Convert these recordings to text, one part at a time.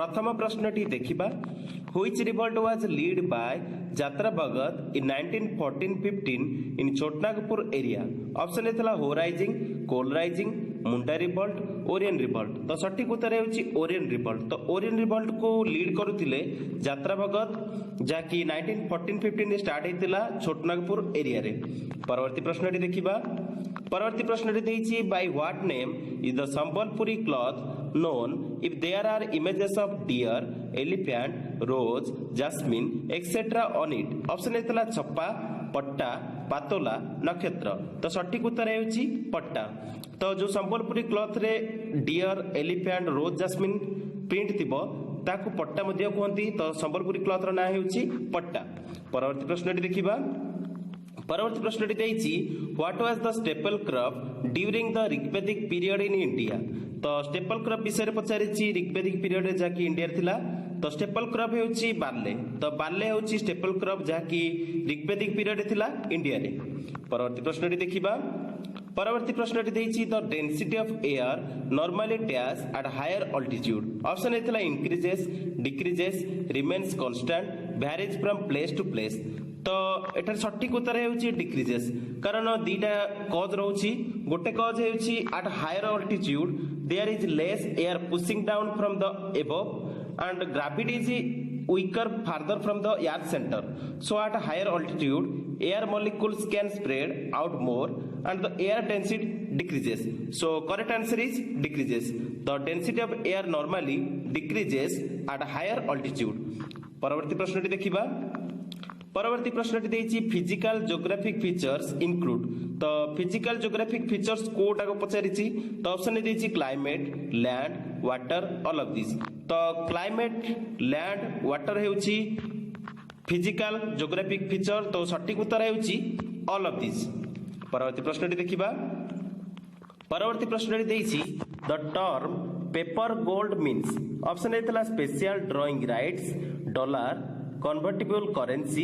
प्रथम प्रश्नटी देखिबा which revolt was lead by Jatra Bhagat in 1914-15 in Chhotanagpur area. Option एथला Ho rising, Kol rising, Munda revolt, Oraon revolt. तो सठिक उत्तर हेउची ओरियन रिवोल्ट। तो ओरियन रिवोल्ट को लीड करुथिले जात्रा भगत जाकी 1914-15 रे स्टार्ट हेतिला छोटनागपुर एरिया रे। परवर्ती प्रश्नटी देखिबा परवर्ती प्रश्नटी देइछि by what name is the Sambalpuri cloth known if there are images of deer, elephant, rose, jasmine, etc. on it। Option एतला छप्पा, पट्टा, पातोला, नक्षत्र। तो सठिक उत्तर हेउची पट्टा। तो जो संबलपुरी क्लॉथ रे डियर, एलिफेंट, रोज, जास्मिन प्रिंट थिबो ताकू पट्टा मध्ये कहंती। तो संबलपुरी क्लॉथ रो ना हेउची पट्टा। परवर्ती प्रश्नटी देखिबा परवर्ती प्रश्नटी देइछि what was the staple crop during the Rigvedic period in India. तो स्टेपल क्रॉप विषय पचारिछि ऋग्वेदिक पीरियड रे जाकी इंडिया थिला। तो स्टेपल क्रॉप हेउछि बार्ले। तो बार्ले हेउछि स्टेपल क्रॉप जाकी ऋग्वेदिक पीरियड रे थिला इंडिया रे। परवर्ती प्रश्नटी देखिबा परवर्ती प्रश्नटी देइछि the density of air normally dash at higher altitude. Option एथला increases, decreases, remains constant, varies from place to place. तो एटार सठिक उत्तर हेउछि डिक्रीजेस। कारण दीटा कॉज रहउछि। गोटे कॉज हेउछि at higher altitude there is less air pushing down from the above and gravity is weaker farther from the earth center. So at higher altitude air molecules can spread out more and the air density decreases. So correct answer is decreases. The density of air normally decreases at higher altitude. परवर्ती प्रश्नटी देखिबा परवर्ती प्रश्नटी देइछि physical geographic features include. तो physical geographic features कोटा को पचारिछि। तो ऑप्शन देइछि climate, land, water, all of this. तो क्लाइमेट, लैंड, वाटर हेउछि फिजिकल ज्योग्राफिक फीचर। तो सठिक उत्तर हेउछि ऑल ऑफ दिस। परवर्ती प्रश्नटी देखिबा परवर्ती प्रश्नटी देइछि the term paper gold means. Option एतला special drawing rights, dollar, convertible currency,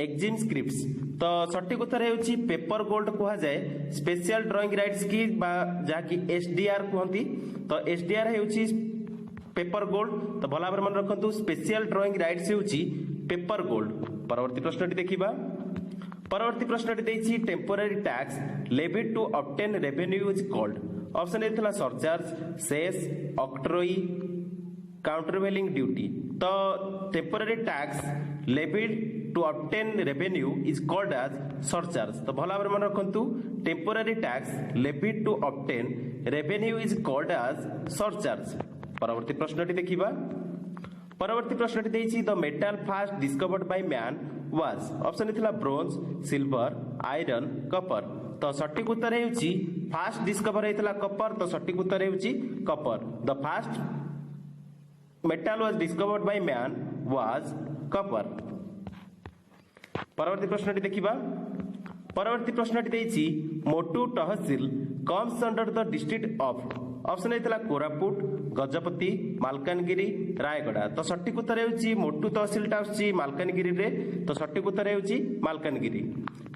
EXIM scripts. तो सठिक उत्तर हेउछि पेपर गोल्ड कुहा जाए स्पेशल ड्राइंग राइट्स की बा जाकी एसडीआर कहंती। तो एसडीआर हेउछि पेपर गोल्ड। तो भला भाबरे मन रखंतु स्पेशल ड्राइंग राइट्स हेउछि पेपर गोल्ड। परवर्ती प्रश्नटी देखिबा परवर्ती प्रश्नटी देइछि temporary tax levied to obtain revenue is called. Option एथला surcharge, cess, octroi, countervailing duty. तो temporary tax levied to obtain revenue is called as surcharge. तो भला भाबरे मन रखंतु temporary tax levied to obtain revenue is called as surcharge. परवर्ती प्रश्नटी देखिबा परवर्ती प्रश्नटी देइछि the metal first discovered by man was. Option एथला ब्रोंज, सिल्वर, आयरन, कपर। तो सठिक उत्तर हेउछि फास्ट डिस्कवर हेतला कपर। तो सठिक उत्तर हेउछि copper. The first metal was discovered by man was copper। परवर्ती प्रश्नटी देखिबा परवर्ती प्रश्नटी देइछि Motu tehsil comes under the district of. Option एतला कोरापुट, गजपति, मालकानगिरी, रायगड़ा। तो सठिक उत्तर हेउछि मोटू तहसीलटा आछि मालकानगिरी रे। तो सठिक उत्तर हेउछि मालकानगिरी।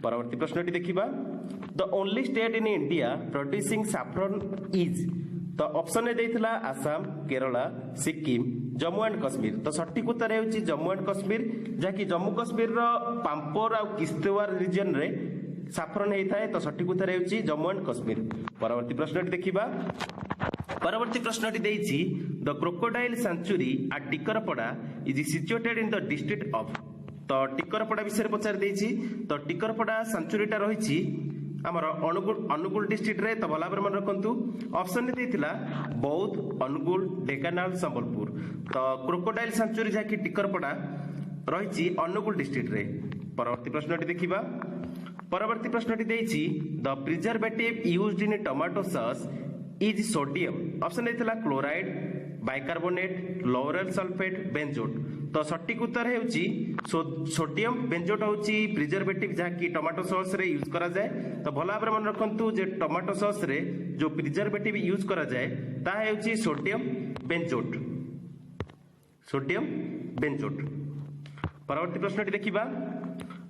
परवर्ती प्रश्नटी देखिबा the only state in India producing saffron is. तो ऑप्शन ए देइथिला आसाम, केरला, सिक्किम, जम्मू एंड कश्मीर। तो सठिक उत्तर हेउछि जम्मू एंड कश्मीर जाकी जम्मू कश्मीर रो पाम्पोर आ किश्तवाड़ रीजन रे सैफ्रन हेइथाय। तो सठिक उत्तर हेउछि जम्मू एंड कश्मीर। परवर्ती प्रश्नटी देखिबा परवर्ती प्रश्नटी देइछि the crocodile sanctuary at Tikarpada is situated in the district of. तो टिकरपड़ा विषय पचार देइछि। तो टिकरपड़ा सेंचुरीटा रहिछि आमर अनुगुल डिस्ट्रिक्ट रे। तो भला मन रखंतु ऑप्शन देइथिला बौद्ध, अनुगुल, ढेंकानाल, संबलपुर। तो क्रोकोडाइल सेंचुरी जाकी टिकरपड़ा रहिछि अनुगुल डिस्ट्रिक्ट रे। परवर्ती प्रश्नटी देखिबा परवर्ती प्रश्नटी देइछि the preservative used in tomato sauce is sodium. Option एथला chloride, bicarbonate, lauryl sulphate, benzoate. तो सठिक उत्तर हेउछि सोडियम बेंजोट होउछि प्रिजर्वेटिव जाकी टोमेटो सॉस रे यूज करा जाय। तो भला भाबरे मन रखंतु जे टोमेटो सॉस रे जो प्रिजर्वेटिव यूज करा जाय ता हेउछि सोडियम बेंजोट। सोडियम बेंजोट। परवर्ती प्रश्नटी देखिबा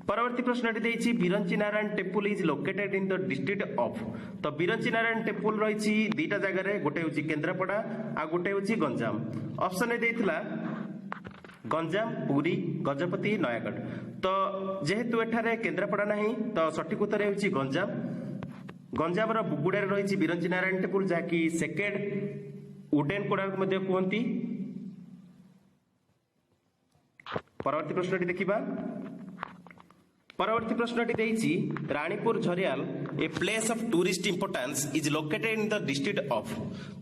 परवर्ती प्रश्नटी देछि Biranchi Narayan temple is located in the district of. तो बिरंची नारायण टेम्पल रही दुईटा जगह गोटे हूँ केन्द्रापड़ा आ गोटे हूँ गंजाम। ऑप्शन ए देइथिला गंजाम, पुरी, गजपति, नयागढ़। तो जेहेतु एठारे केन्द्रापड़ा नहीं तो सठिक उत्तर होछि गंजाम। गंजामर बुगुड़ारे रही बिरंची नारायण टेम्पल जहाँकि सेकेंड उडेन कोणार्क मध्य कहती। परवर्ती प्रश्नटी देखिबा। परवर्ती प्रश्नटी देछि Ranipur Jharial a place of tourist importance is located in the district of.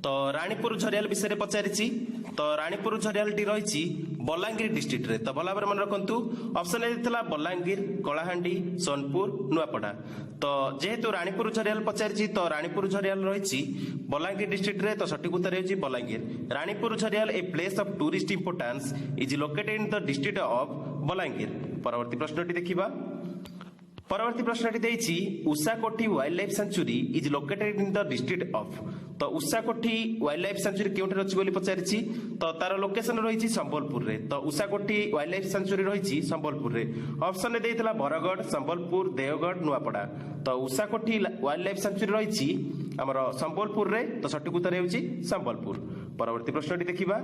तो रानीपुर झरियाल विषय पचारिछि। तो रानीपुर झरियाल टी रही बलांगीर डिस्ट्रिक्ट रे। तो भला मन रखंतु ऑप्शन ए देला बलांगीर, कलाहांडी, सोनपुर, नुआपड़ा। तो जेहेतु रानीपुर झरियाल पचारिछि तो रानीपुर झरियाल रही बलांगीर डिस्ट्रिक्ट रे। तो सठिक उत्तर होछि Balangir. Ranipur Jharial a place of tourist importance is located in the district of Balangir. परवर्ती प्रश्नटी देखिबा। परवर्ती प्रश्नटी देछि Ushakothi wildlife sanctuary is located in the district of. तो उषाकोठी वाइल्ड लाइफ सेंचुरी केउठी अछि बोली पचारिछि। तो तार लोकेशन रही संबलपुर रे। तो उषाकोठी वाइल्ड लाइफ सेंचुरी रही संबलपुर रे। ऑप्शन देइथिला बरगढ़, संबलपुर, देवगढ़, नुआपड़ा। तो उषाकोठी वाइल्ड लाइफ सेंचुरी रही हमर संबलपुर रे। तो सठिक उत्तर होछि संबलपुर। परवर्ती प्रश्नटी देखिबा।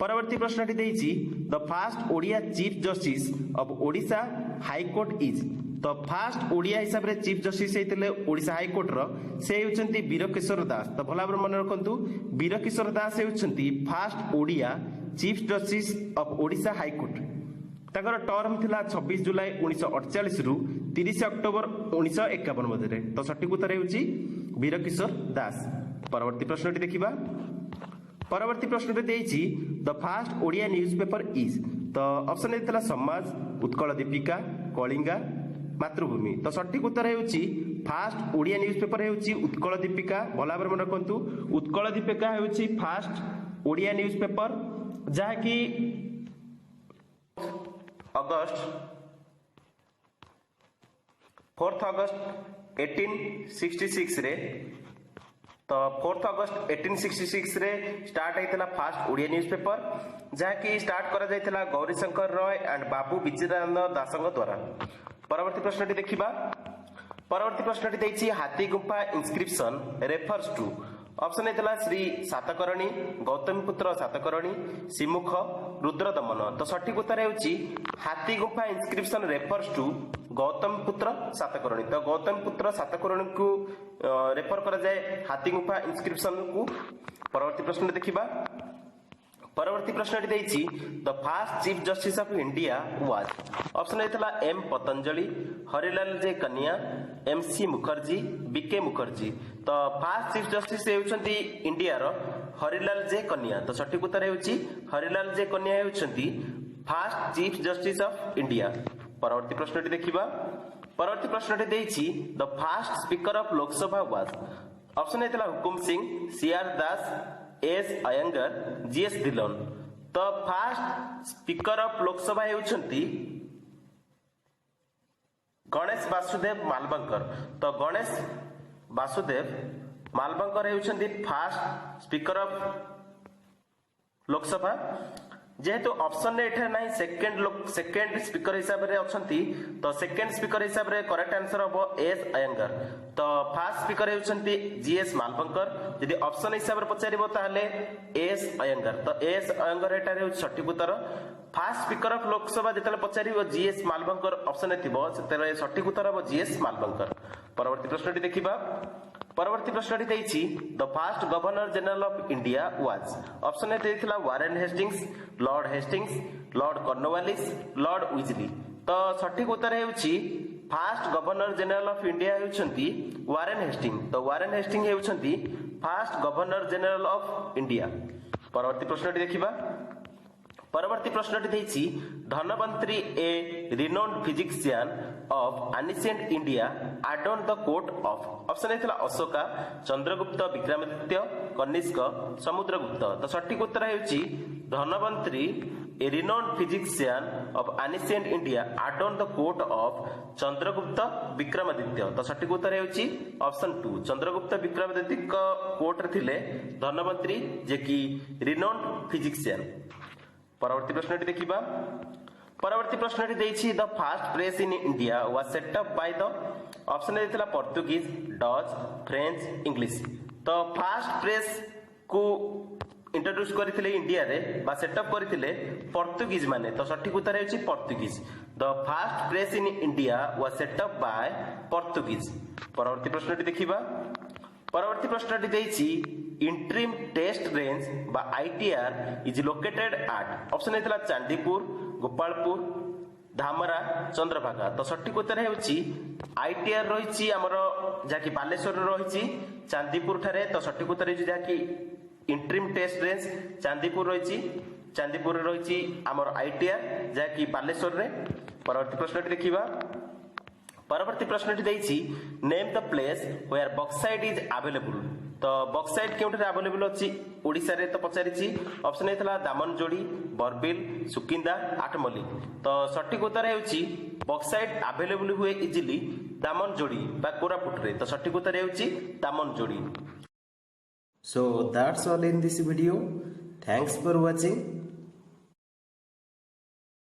परवर्ती प्रश्नटी देछि the first Odia chief justice of Odisha high court is. तो फास्ट ओडिया हिसाब रे चीफ जस्टिस होते ओडिशा हाई कोर्ट रो से होचंती वीरकिशोर दास। तो भला मन रखंतु वीरकिशोर दास होचंती first Odia chief justice of Odisha high court. ताकर टर्म थिला 26 जुलाई 1948 रु 30 अक्टोबर 1951 मध्य। तो सठिक उत्तर होछि वीरकिशोर दास। परवर्ती प्रश्नटी देखिबा। परवर्ती प्रश्न देछि the first Odia newspaper is. तो ऑप्शन देला समाज, उत्कल दीपिका, कलिंगा, मातृभूमि। तो सठिक उत्तर होछि फास्ट ओडिया न्यूज़पेपर होछि उत्कल दीपिका। भला भाबरे मन रखंतु उत्कल दीपिका होछि फास्ट ओडिया न्यूज़पेपर जहाँकि अगस्त 4 अगस्त 1866 रे। तो 4 अगस्त 1866 रे स्टार्ट होता फास्ट ओडिया न्यूज़पेपर जहाँकि स्टार्ट करा जायतिला गौरीशंकर रॉय एंड बाबू विचित्रानंद दासंग द्वारा। परवर्ती प्रश्नटी देखिबा। परवर्ती प्रश्नटी देछि हाथी Gumpha inscription refers to. Option देला श्री सातकर्णी, गौतमीपुत्र सातकर्णी, सिमुख, रुद्रदमन। तो सठिक उत्तर होछि Hathi Gumpha inscription refers to Gautamiputra Satakarni. तो गौतमीपुत्र सातकर्णी को रेफर करा जाए हाथी गुंफा इंस्क्रिप्शन को। परवर्ती प्रश्न देखिबा। परवर्ती प्रश्नटी देछि the first chief justice of India was. Option देला M Patanjali, Harilal J Kania, M C Mukherjee, B K Mukherjee. तो फास्ट चीफ जस्टिस हेउछंती इंडिया रो हरिलाल जे कन्या। तो सठिक उत्तर हेउछि हरिलाल जे कन्या हेउछंती first chief justice of India. परवर्ती प्रश्नटी देखिबा। परवर्ती प्रश्नटी देछि the first speaker of Lok Sabha was. Option देला Hukum Singh, C R Das, S Ayyangar, G S Dhillon. तो फास्ट स्पीकर ऑफ लोकसभा हेउछंती गणेश वासुदेव मालवंकर। तो गणेश वासुदेव मालवंकर हेउछंती फास्ट स्पीकर ऑफ लोकसभा। जेहेतु ऑप्शन एठे नाही सेकेंड स्पीकर हिसाब रे अछंती। तो सेकेंड स्पीकर हिसाब रे करेक्ट आंसर हो एस अयंगर। तो फास्ट स्पीकर हेउछंती जीएस मालवंकर। यदि ऑप्शन हिसाब रे पचारिबो ताहले एस अयंगर। तो एस अयंगर एटा रे सठिक उत्तर। फास्ट स्पीकर ऑफ लोकसभा जेतले पचारिबो जीएस मालवंकर ऑप्शन ए थिबो सेतले सठिक उत्तर हो जीएस मालवंकर। परवर्ती प्रश्नटी देखिबा। परवर्ती प्रश्नटी देछि the first governor general of India was. Option ए देथिला Warren Hastings, Lord Hastings, Lord Cornwallis, Lord Wellesley. तो सठिक उत्तर हेउछि first governor general of India हेउछंती वारेन हेस्टिंग। तो वारेन हेस्टिंग हेउछंती first governor general of India. परवर्ती प्रश्नटी देखिबा। परवर्ती प्रश्नटी देछि Dhanvantari a renowned physician of ancient India adorned the court of. Option ए थिला अशोका, चंद्रगुप्त, विक्रमादित्य, कनिष्क, समुद्रगुप्त। तो सठिक उत्तर हेउछि Dhanvantari a renowned physician of ancient India adorned the court of Chandragupta, Vikramaditya. तो सठिक उत्तर हेउछि ऑप्शन 2 चंद्रगुप्त विक्रमादित्य कोर्ट रे थिले धनवंतरी जे कि रिनोन्ड फिजिशियन। परवर्ती प्रश्नटी देखिबा। परवर्ती प्रश्न the first press in India was set up by the option देथिला पोर्तुगीज, डच, फ्रेंच, इंग्लिश। तो फास्ट प्रेस को इंट्रोड्यूस करथिले इंडिया रे बा सेटअप करथिले पोर्तुगीज माने। तो सठिक उत्तर हेछि Portuguese. The first press in India was set up by Portuguese. परवर्ती प्रश्नटी देखिबा। परवर्ती प्रश्नटी देछि इंट्रीम टेस्ट रेंज बा ITR is located at option हेतला चांदीपुर, गोपालपुर, धामरा, चंद्रभागा। तो सठिक उत्तर हेछि आईटीआर रहिछि हमर जाकी बालेश्वर रहिछि चांदीपुर ठारे। तो सठिक उत्तर हेछि जाकी इंट्रीम टेस्ट रेंज चांदीपुर रही। चांदीपुर रही आमर आईटीआर जहाँकि बालेश्वर रे। परवर्ती प्रश्न देखिबा। परवर्ती प्रश्न name the place where bauxite is available. तो बॉक्साइट केउठे अवेलेबल अछि ओडिसा रे। तो पचारिछि ऑप्शन हेतला दामनजोड़ी, बरबिल, सुकिंदा, आठमली। तो सठिक उत्तर हेउछि बॉक्साइट अवेलेबल हुए इजिली दामनजोड़ी बा कोरापुट रे। तो सठिक उत्तर हेउछि Damanjodi. So that's all in this video. Thanks for watching.